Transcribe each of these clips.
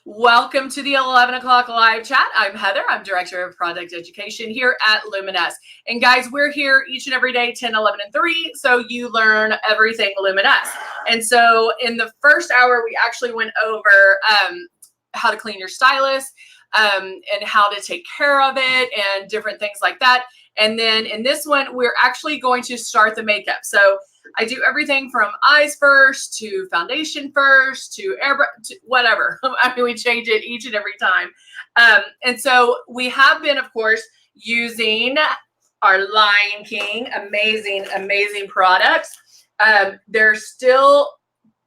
Welcome to the 11 o'clock live chat. I'm Heather. I'm Director of Product Education here at Luminess. And guys, we're here each and every day, 10, 11, and 3, so you learn everything Luminess. And so in the first hour, we actually went over how to clean your stylus and how to take care of it and different things like that. And then in this one, we're actually going to start the makeup. So I do everything from eyes first to foundation first to whatever. I mean, we change it each and every time. And so we have been, of course, using our Lion King, amazing, amazing products. There's still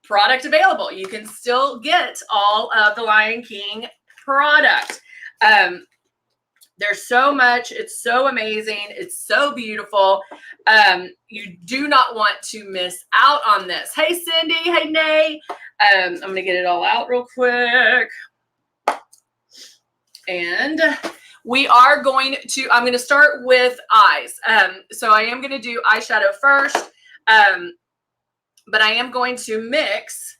product available. You can still get all of the Lion King product. There's so much. It's so amazing. It's so beautiful. You do not want to miss out on this. Hey, Cindy. Hey, Nay. I'm going to get it all out real quick. And we are going to, I'm going to start with eyes. So I am going to do eyeshadow first, but I am going to mix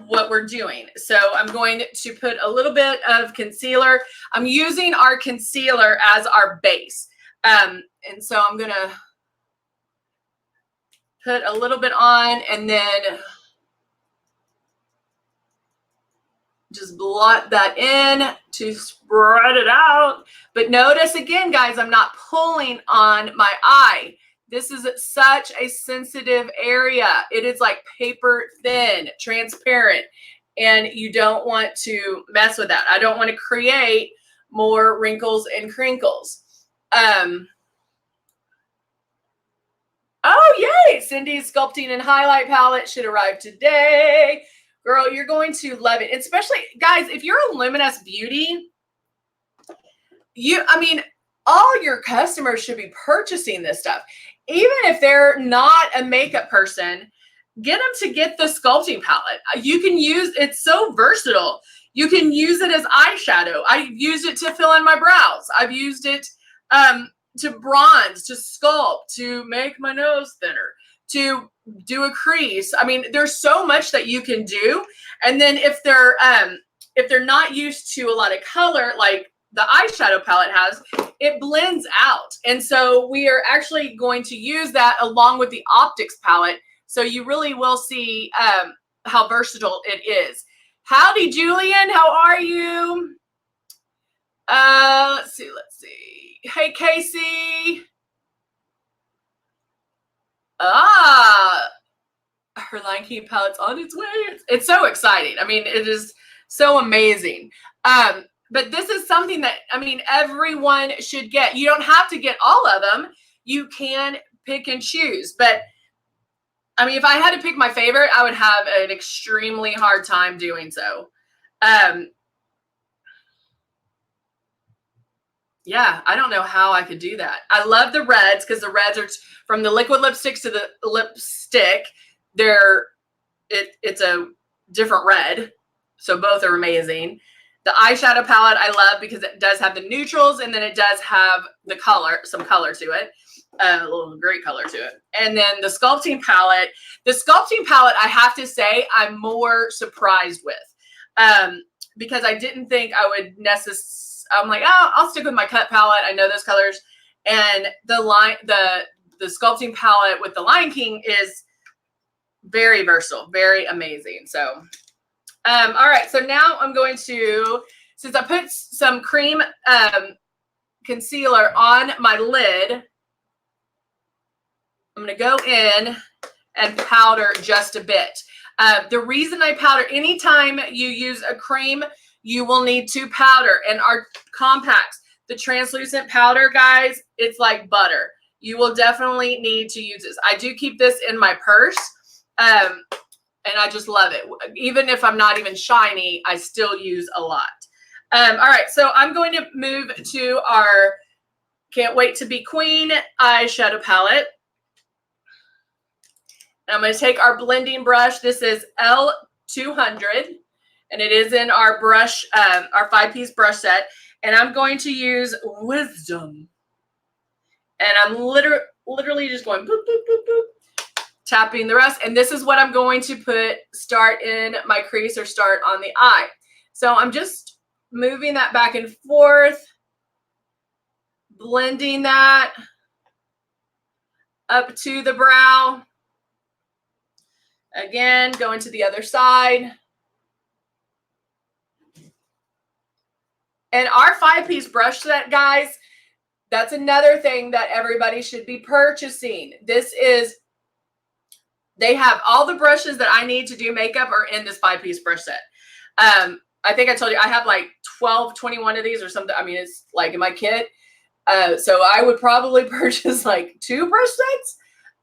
what we're doing. So I'm going to put a little bit of concealer. I'm using our concealer as our base. And so I'm going to put a little bit on and then just blot that in to spread it out. But notice again, guys, I'm not pulling on my eye. This is such a sensitive area. It is like paper thin, transparent, and you don't want to mess with that. I don't want to create more wrinkles and crinkles. Oh, yay! Cindy's Sculpting and Highlight Palette should arrive today. Girl, you're going to love it. Especially, guys, if you're a Luminous Beauty, all your customers should be purchasing this stuff. Even if they're not a makeup person, get them to get the sculpting palette. You can use, it's so versatile. You can use it as eyeshadow. I've used it to fill in my brows. I've used it to bronze, to sculpt, to make my nose thinner, to do a crease. I mean, there's so much that you can do. And then if they're not used to a lot of color, like the eyeshadow palette has, it blends out. And so we are actually going to use that along with the optics palette. So you really will see how versatile it is. Howdy, Julian. How are you? Let's see. Hey, Casey. Her Lion King palette's on its way. It's so exciting. I mean, it is so amazing. But this is something that, I mean, everyone should get. You don't have to get all of them. You can pick and choose. But, I mean, if I had to pick my favorite, I would have an extremely hard time doing so. Yeah, I don't know how I could do that. I love the reds because the reds are from the liquid lipsticks to the lipstick. It's a different red. So both are amazing. The eyeshadow palette I love because it does have the neutrals and then it does have the color, some color to it, a little great color to it. And then the sculpting palette I have to say I'm more surprised with because I didn't think I would I'm like, oh, I'll stick with my cut palette. I know those colors. And the sculpting palette with the Lion King is very versatile, very amazing. So all right, so now I'm going to, since I put some cream concealer on my lid, I'm going to go in and powder just a bit. The reason I powder, anytime you use a cream, you will need to powder. And our compacts, the translucent powder, guys, it's like butter. You will definitely need to use this. I do keep this in my purse. And I just love it. Even if I'm not even shiny, I still use a lot. All right, so I'm going to move to our Can't Wait to Be Queen eyeshadow palette. And I'm going to take our blending brush. This is L200, and it is in our brush, our 5-piece brush set. And I'm going to use Wisdom. And I'm literally just going boop, boop, boop, boop. tapping the rest. And this is what I'm going to put, start in my crease or start on the eye. So I'm just moving that back and forth, blending that up to the brow. Again, going to the other side. And our 5-piece brush set, guys, that's another thing that everybody should be purchasing. They have all the brushes that I need to do makeup are in this 5-piece brush set. I think I told you I have like 12, 21 of these or something. I mean, it's like in my kit. So I would probably purchase like 2 brush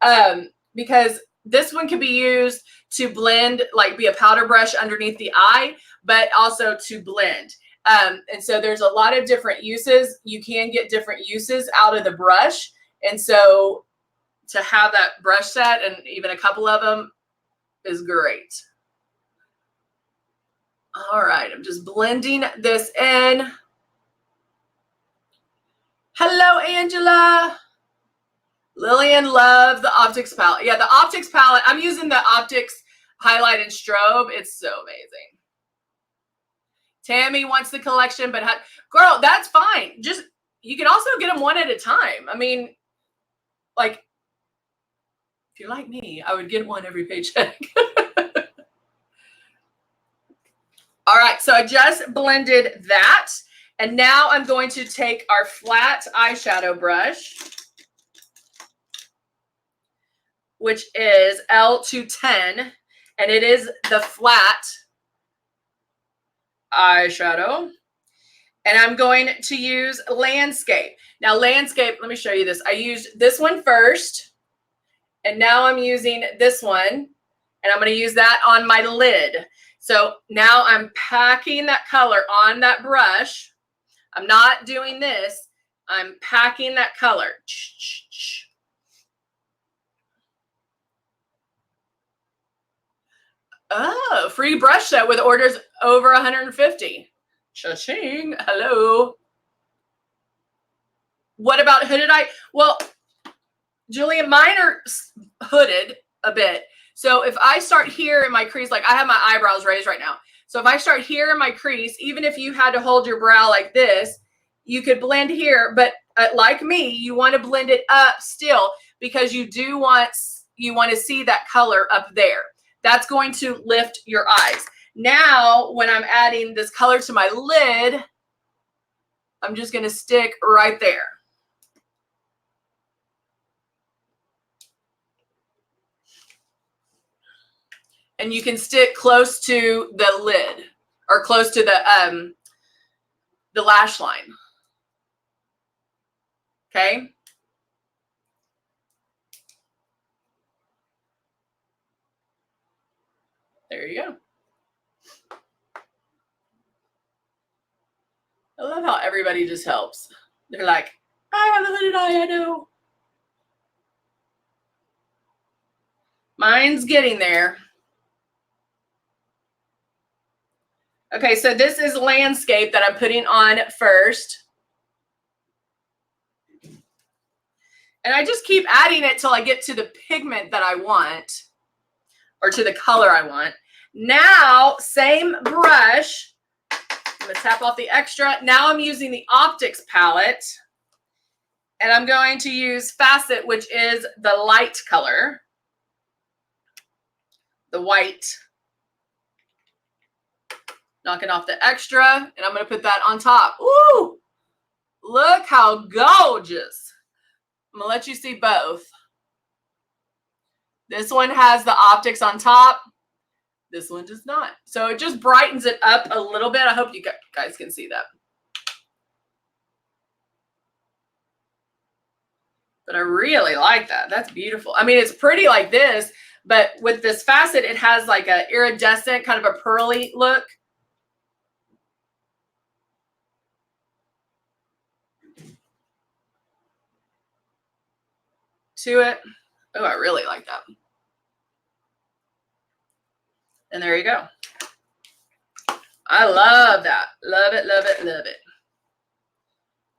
sets because this one can be used to blend, like be a powder brush underneath the eye, but also to blend. And so there's a lot of different uses. You can get different uses out of the brush. And so to have that brush set and even a couple of them is great. All right, I'm just blending this in. Hello, Angela. Lillian loves the Optics palette. Yeah, the Optics palette. I'm using the Optics Highlight and Strobe. It's so amazing. Tammy wants the collection, but girl, that's fine. Just, you can also get them one at a time. I mean, like, if you're like me, I would get one every paycheck. All right, so I just blended that. And now I'm going to take our flat eyeshadow brush, which is L210, and it is the flat eyeshadow. And I'm going to use Landscape. Now, Landscape, let me show you this. I used this one first, and now I'm using this one, and I'm going to use that on my lid. So now I'm packing that color on that brush. I'm not doing this. I'm packing that color. Oh, free brush set with orders over 150. Cha-ching. Hello. What about hooded eye? Well, Julian, mine are hooded a bit. So if I start here in my crease, like I have my eyebrows raised right now. So if I start here in my crease, even if you had to hold your brow like this, you could blend here. But like me, you want to blend it up still because you want to see that color up there. That's going to lift your eyes. Now, when I'm adding this color to my lid, I'm just going to stick right there. And you can stick close to the lid or close to the lash line. Okay. There you go. I love how everybody just helps. They're like, I have a hooded eye, I know. Mine's getting there. Okay, so this is Landscape that I'm putting on first. And I just keep adding it till I get to the pigment that I want or to the color I want. Now, same brush. I'm going to tap off the extra. Now I'm using the Optics palette. And I'm going to use Facet, which is the light color. The white. Knocking off the extra. And I'm going to put that on top. Ooh! Look how gorgeous. I'm going to let you see both. This one has the Optics on top. This one does not. So it just brightens it up a little bit. I hope you guys can see that. But I really like that. That's beautiful. I mean, it's pretty like this, but with this Facet, it has like a iridescent, kind of a pearly look. To it. Oh, I really like that. And there you go. I love that. Love it, love it, love it.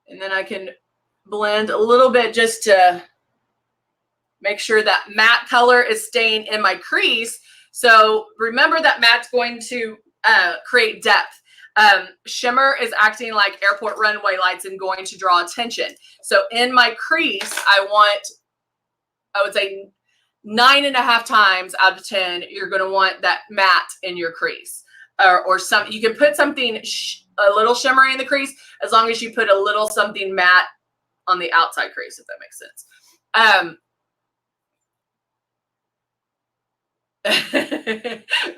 And then I can blend a little bit just to make sure that matte color is staying in my crease. So remember that matte's going to create depth. Shimmer is acting like airport runway lights and going to draw attention. So in my crease, I would say 9.5 times out of 10, you're going to want that matte in your crease, or some. You can put something a little shimmery in the crease as long as you put a little something matte on the outside crease, if that makes sense.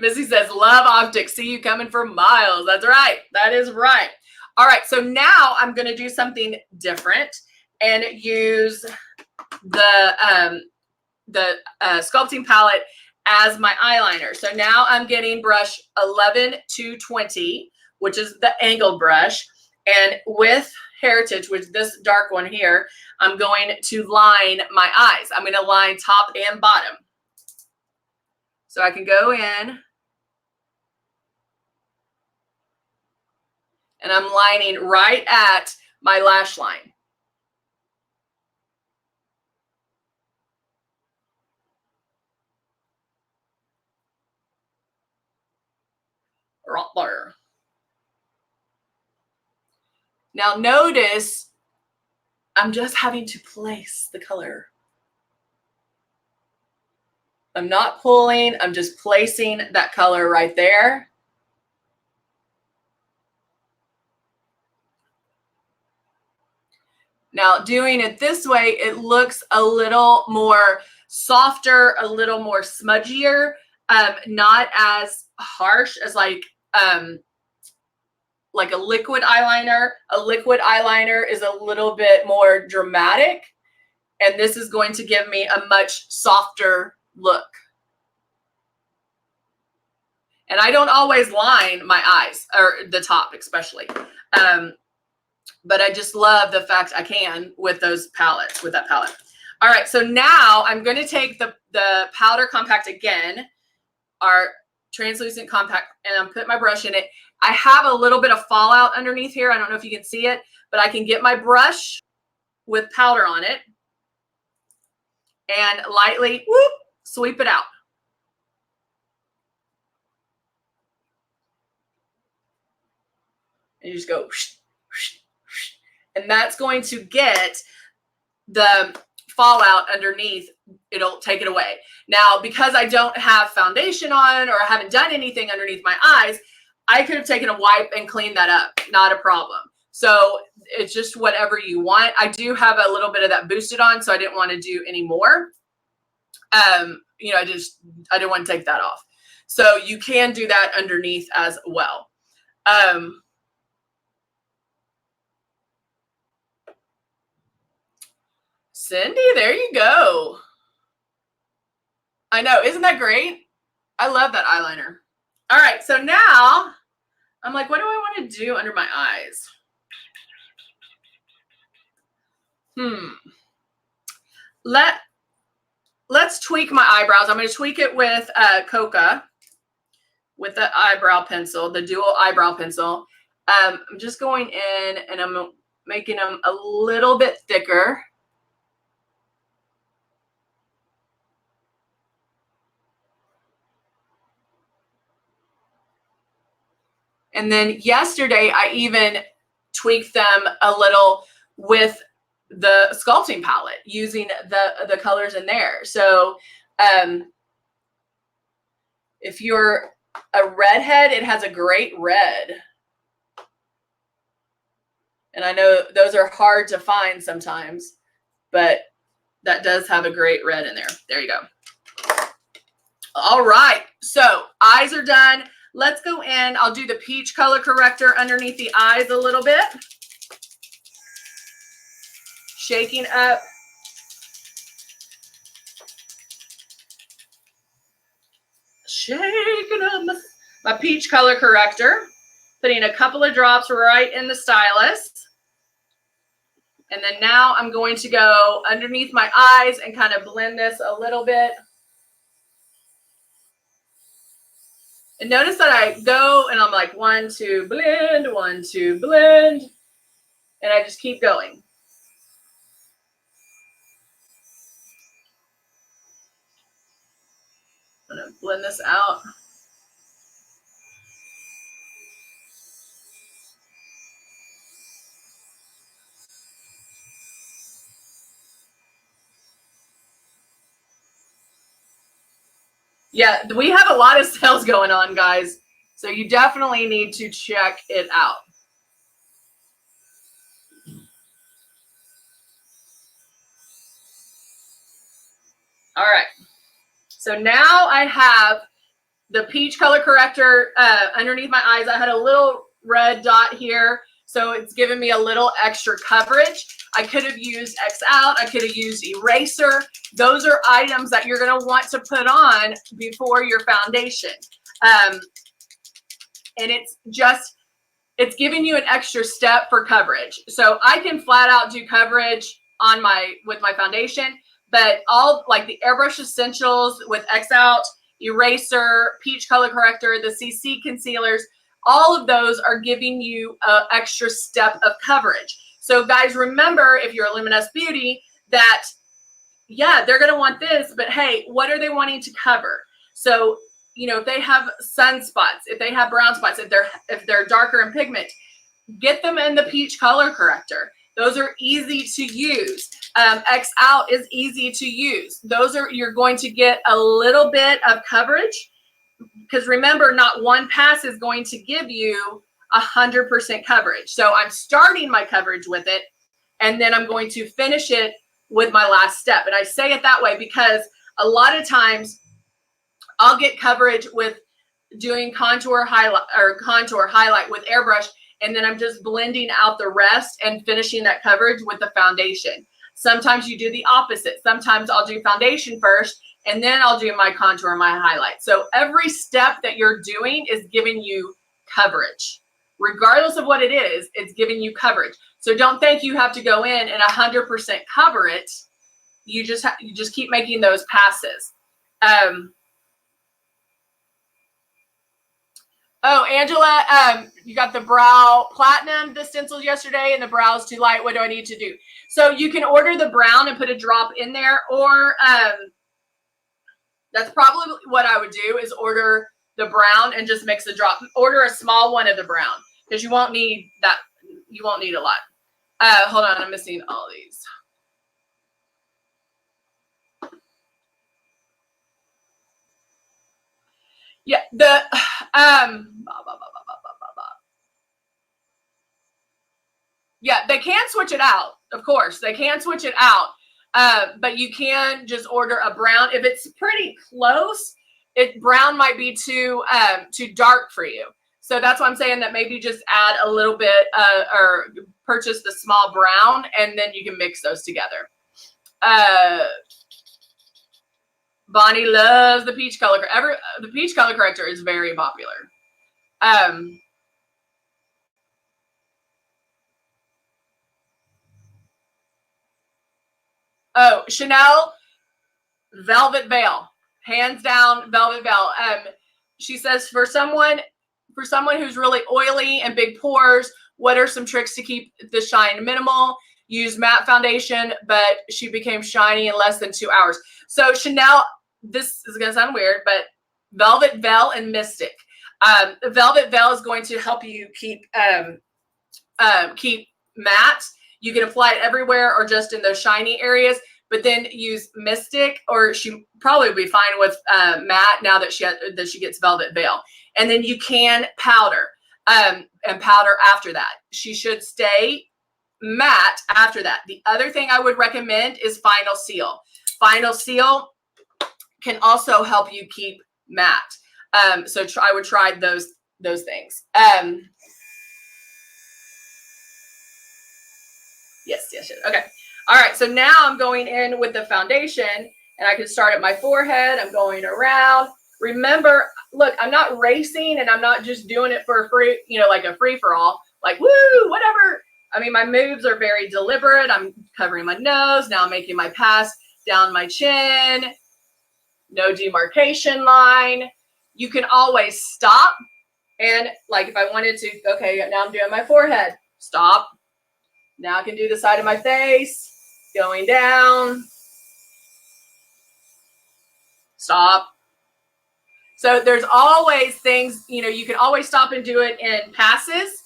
Missy says, love optics. See you coming for miles. That's right. That is right. All right. So now I'm going to do something different and use the sculpting palette as my eyeliner. So now I'm getting brush 11 to 20, which is the angled brush. And with Heritage, which is this dark one here, I'm going to line my eyes. I'm going to line top and bottom. So I can go in and I'm lining right at my lash line. Right there. Now notice I'm just having to place the color. I'm not pulling, I'm just placing that color right there. Now doing it this way, it looks a little more softer, a little more smudgier, not as harsh as like a liquid eyeliner. A liquid eyeliner is a little bit more dramatic, and this is going to give me a much softer look. And I don't always line my eyes, or the top especially. But I just love the fact I can with those palettes, with that palette. All right, so now I'm going to take the powder compact again, our translucent compact, and I'm putting my brush in it. I have a little bit of fallout underneath here. I don't know if you can see it, but I can get my brush with powder on it and lightly whoop, sweep it out. And you just go whoosh, whoosh, whoosh. And that's going to get the fallout underneath. It'll take it away. Now, because I don't have foundation on, or I haven't done anything underneath my eyes, I could have taken a wipe and cleaned that up. Not a problem. So it's just whatever you want. I do have a little bit of that boosted on, so I didn't want to do any more. You know, I didn't want to take that off. So you can do that underneath as well. Cindy, there you go. I know, isn't that great? I love that eyeliner. All right, so now I'm like, what do I want to do under my eyes? Let's tweak my eyebrows. I'm going to tweak it with Coca, with the eyebrow pencil, the dual eyebrow pencil. I'm just going in and I'm making them a little bit thicker. And then yesterday, I even tweaked them a little with the sculpting palette, using the colors in there. So if you're a redhead, it has a great red. And I know those are hard to find sometimes, but that does have a great red in there. There you go. All right, so eyes are done. Let's go in. I'll do the peach color corrector underneath the eyes a little bit. Shaking up. Shaking up my peach color corrector. Putting a couple of drops right in the stylus. And then now I'm going to go underneath my eyes and kind of blend this a little bit. And notice that I go and I'm like 1, 2, blend, 1, 2, blend. And I just keep going. I'm gonna blend this out. Yeah, we have a lot of sales going on, guys. So you definitely need to check it out. All right. So now I have the peach color corrector underneath my eyes. I had a little red dot here, so it's giving me a little extra coverage. I could have used X out. I could have used eraser. Those are items that you're going to want to put on before your foundation. And it's giving you an extra step for coverage. So I can flat out do coverage on with my foundation, but all like the Airbrush Essentials with X out, eraser, peach color corrector, the CC concealers, all of those are giving you an extra step of coverage. So guys, remember, if you're a Luminess Beauty, that yeah, they're going to want this, but hey, what are they wanting to cover? So, you know, if they have sunspots, if they have brown spots, if they're darker in pigment, get them in the peach color corrector. Those are easy to use. X out is easy to use. Those are, you're going to get a little bit of coverage, because remember, not one pass is going to give you 100% coverage. So I'm starting my coverage with it, and then I'm going to finish it with my last step. And I say it that way because a lot of times I'll get coverage with doing contour highlight with airbrush, and then I'm just blending out the rest and finishing that coverage with the foundation. Sometimes you do the opposite. Sometimes I'll do foundation first, and then I'll do my contour and my highlight. So every step that you're doing is giving you coverage. Regardless of what it is, it's giving you coverage. So don't think you have to go in and 100% cover it. You just keep making those passes. Oh, Angela, you got the brow platinum, the stencils yesterday, and the brow's too light. What do I need to do? So you can order the brown and put a drop in there, or that's probably what I would do, is order the brown and just mix the drop. Order a small one of the brown, because you won't need that. You won't need a lot. Hold on, I'm missing all these. Yeah, yeah, they can switch it out. Of course, they can switch it out. But you can just order a brown. If it's pretty close, brown might be too dark for you. So that's why I'm saying that maybe just add a little bit or purchase the small brown, and then you can mix those together. Bonnie loves the peach color. The peach color corrector is very popular. Oh, Chanel Velvet Veil, hands down, Velvet Veil. She says for someone who's really oily and big pores, what are some tricks to keep the shine minimal? Use matte foundation, but she became shiny in less than 2 hours. So Chanel, this is gonna sound weird, but Velvet Veil and Mystic. Velvet Veil is going to help you keep matte. You can apply it everywhere or just in those shiny areas, but then use Mystic, or she probably would be fine with matte now that she gets Velvet Veil. And then you can powder and powder after that. She should stay matte after that. The other thing I would recommend is Final Seal. Final Seal can also help you keep matte. So I would try those things. Yes. Okay. All right. So now I'm going in with the foundation, and I can start at my forehead. I'm going around. Remember, look, I'm not racing, and I'm not just doing it for a free, like a free for all, like, woo, whatever. I mean, my moves are very deliberate. I'm covering my nose. Now I'm making my pass down my chin. No demarcation line. You can always stop. And like if I wanted to, okay, now I'm doing my forehead. Stop. Now I can do the side of my face, going down. Stop. So there's always things, you know, you can always stop and do it in passes,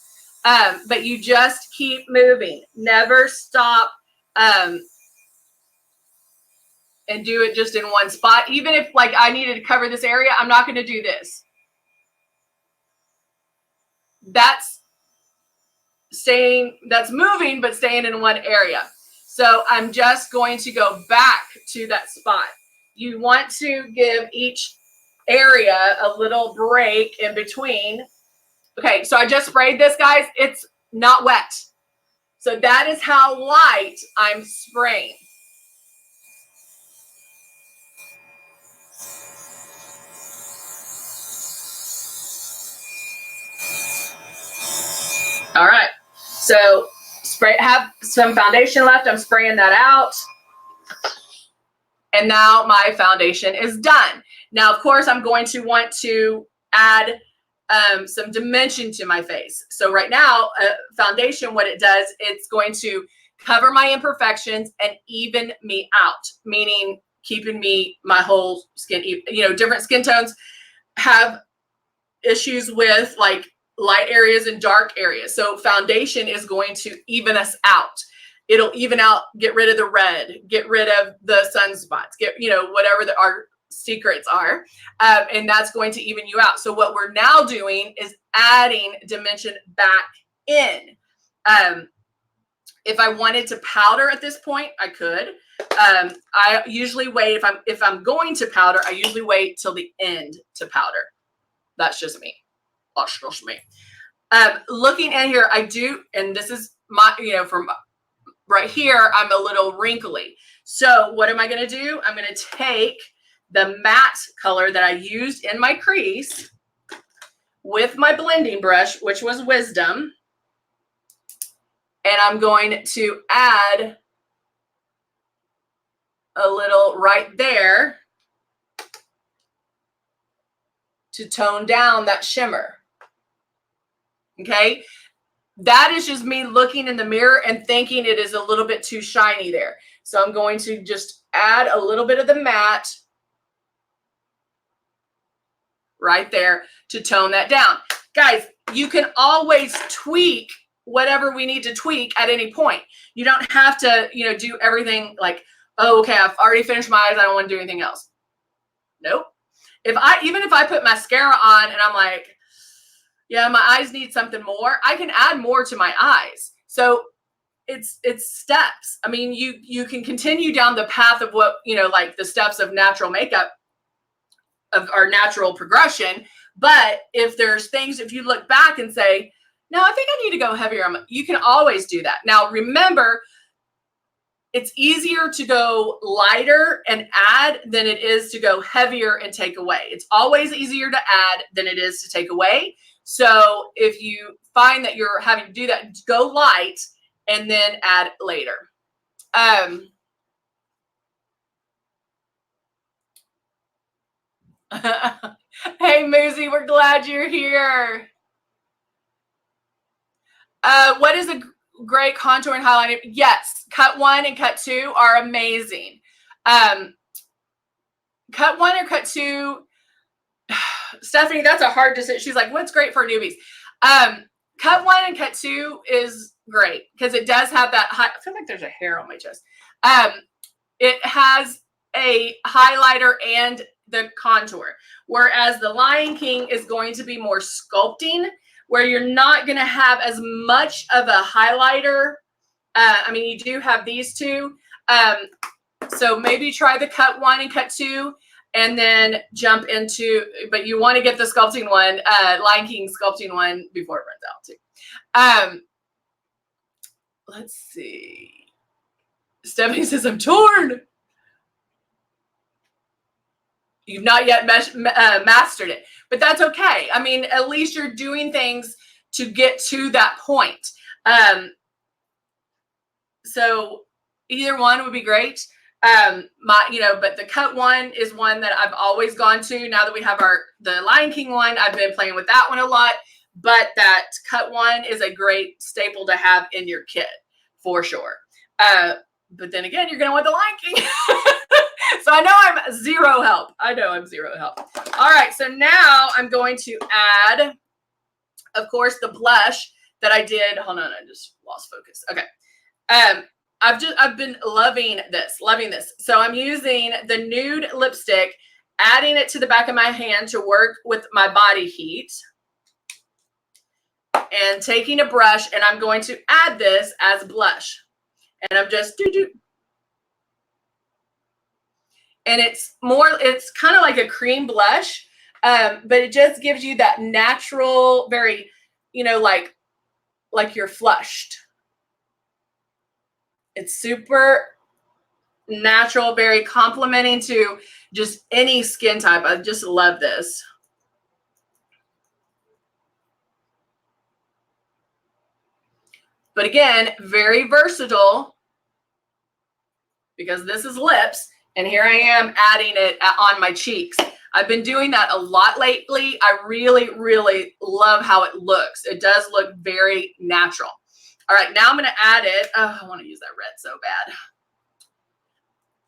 but you just keep moving. Never stop and do it just in one spot. Even if like I needed to cover this area, I'm not going to do this. That's moving, but staying in one area. So I'm just going to go back to that spot. You want to give each area a little break in between. Okay, so I just sprayed this, guys. It's not wet. So that is how light I'm spraying. All right, so have some foundation left. I'm spraying that out. And now my foundation is done. Now, of course, I'm going to want to add some dimension to my face. So right now, foundation, what it does, it's going to cover my imperfections and even me out, meaning keeping my whole skin, you know, different skin tones have issues with like light areas and dark areas. So foundation is going to even us out. It'll even out, get rid of the red, get rid of the sunspots, get, you know, whatever our secrets are. And that's going to even you out. So what we're now doing is adding dimension back in. If I wanted to powder at this point, I could. I usually wait, if I'm going to powder, I usually wait till the end to powder. That's just me. That's just me. Looking in here, I do, and this is my, you know, from right here, I'm a little wrinkly. So what am I going to do? I'm going to take the matte color that I used in my crease with my blending brush, which was Wisdom. And I'm going to add a little right there to tone down that shimmer. Okay. That is just me looking in the mirror and thinking it is a little bit too shiny there. So I'm going to just add a little bit of the matte right there to tone that down. Guys, you can always tweak whatever we need to tweak at any point. You don't have to, you know, do everything like, oh, okay, I've already finished my eyes, I don't want to do anything else. Nope. Even if I put mascara on and I'm like, yeah, my eyes need something more, I can add more to my eyes. So it's steps. I mean, you can continue down the path of what, you know, like the steps of natural makeup, of our natural progression. But if there's things, if you look back and say, no, I think I need to go heavier, you can always do that. Now, remember, it's easier to go lighter and add than it is to go heavier and take away. It's always easier to add than it is to take away. So if you find that you're having to do that, go light and then add later. Hey, Moosey, we're glad you're here. What is a great contour and highlighting? Yes, cut 1 and cut 2 are amazing. Cut 1 or cut 2, Stephanie, that's a hard decision. She's like, what's great for newbies? Cut 1 and cut 2 is great because it does have that I feel like there's a hair on my chest. It has a highlighter and the contour, whereas the Lion King is going to be more sculpting, where you're not going to have as much of a highlighter. I mean, you do have these two. So maybe try the cut 1 and cut 2 and then jump into, but you want to get the sculpting one, Lion King sculpting one before it runs out too. Let's see. Stephanie says, I'm torn. You've not yet mastered it, but that's okay. I mean, at least you're doing things to get to that point. So either one would be great. But the cut 1 is one that I've always gone to. Now that we have the Lion King one, I've been playing with that one a lot, but that cut 1 is a great staple to have in your kit for sure. But then again, you're going to want the Lion King. So I know I'm zero help. I know I'm zero help. All right. So now I'm going to add, of course, the blush that I did. Hold on. I just lost focus. Okay. I've been loving this. So I'm using the nude lipstick, adding it to the back of my hand to work with my body heat. And taking a brush, and I'm going to add this as blush. And I'm just and it's kind of like a cream blush, but it just gives you that natural, very, like you're flushed. It's super natural, very complimenting to just any skin type. I just love this. But again, very versatile because this is lips. And here I am adding it on my cheeks. I've been doing that a lot lately. I really, really love how it looks. It does look very natural. All right, now I'm going to add it. Oh, I want to use that red so bad.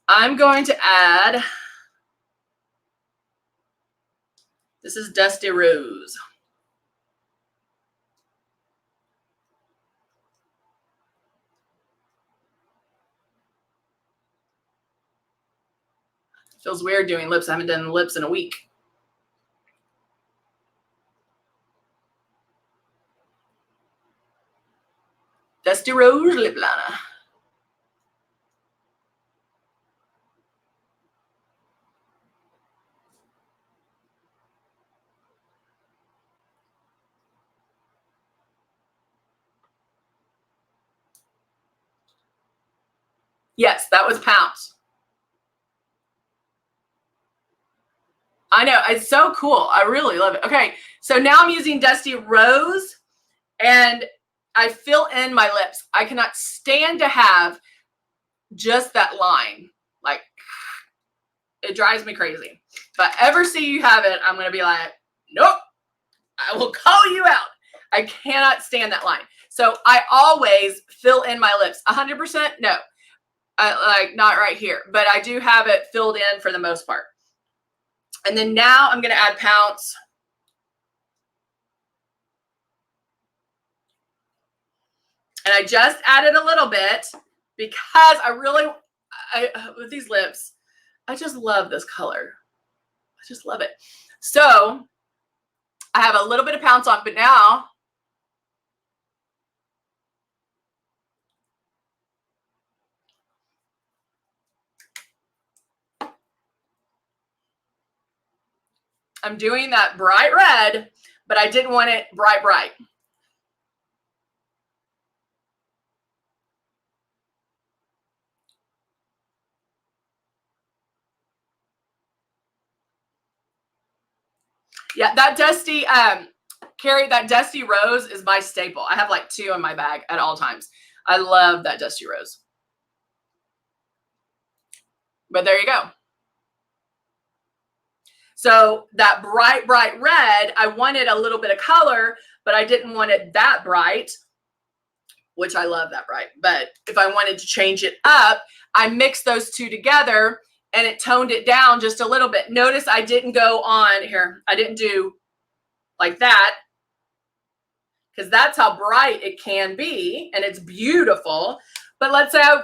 I'm going to add, this is Dusty Rose. Feels weird doing lips. I haven't done lips in a week. Dusty Rose lip liner. Yes, that was Pounce. I know, it's so cool. I really love it. Okay, so now I'm using Dusty Rose, and I fill in my lips. I cannot stand to have just that line. Like, it drives me crazy. If I ever see you have it, I'm going to be like, nope, I will call you out. I cannot stand that line. So I always fill in my lips. 100%? No. Like, not right here. But I do have it filled in for the most part. And then now I'm going to add Pounce. And I just added a little bit because with these lips, I just love this color. I just love it. So I have a little bit of Pounce on, but now I'm doing that bright red, but I didn't want it bright. Yeah, that Dusty, Carrie, that Dusty Rose is my staple. I have like 2 in my bag at all times. I love that Dusty Rose. But there you go. So that bright red, I wanted a little bit of color, but I didn't want it that bright, which I love that bright. But if I wanted to change it up, I mixed those 2 together and it toned it down just a little bit. Notice I didn't go on here. I didn't do like that because that's how bright it can be and it's beautiful. But let's say I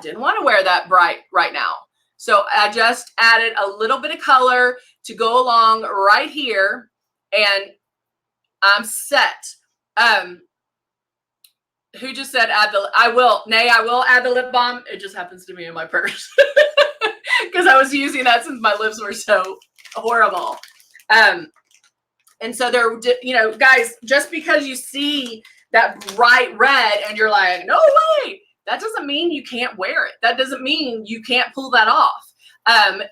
didn't want to wear that bright right now. So I just added a little bit of color to go along right here and I'm set. Who just said I will add the lip balm. It just happens to be in my purse because I was using that since my lips were so horrible. And so there, guys, just because you see that bright red and you're like, no way, that doesn't mean you can't wear it. That doesn't mean you can't pull that off.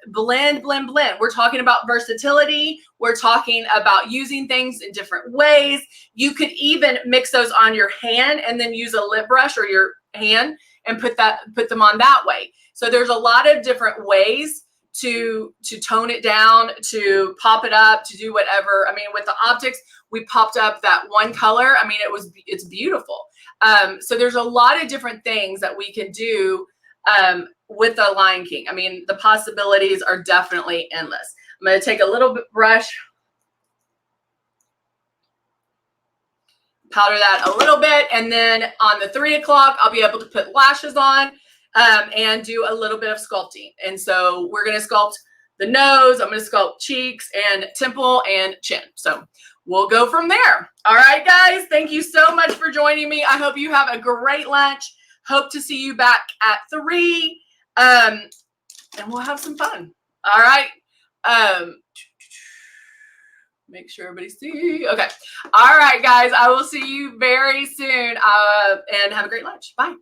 Blend. We're talking about versatility. We're talking about using things in different ways. You could even mix those on your hand and then use a lip brush or your hand and put them on that way. So there's a lot of different ways to tone it down, to pop it up, to do whatever. I mean, with the optics, we popped up that one color. I mean, it's beautiful. So there's a lot of different things that we can do with the Lion King. I mean, the possibilities are definitely endless. I'm going to take a little bit brush, powder that a little bit, and then on the 3 o'clock, I'll be able to put lashes on and do a little bit of sculpting. And so we're going to sculpt the nose, I'm going to sculpt cheeks and temple and chin. So we'll go from there. All right, guys, thank you so much for joining me. I hope you have a great lunch. Hope to see you back at 3, and we'll have some fun. All right. Make sure everybody see. Okay. All right, guys, I will see you very soon, and have a great lunch. Bye.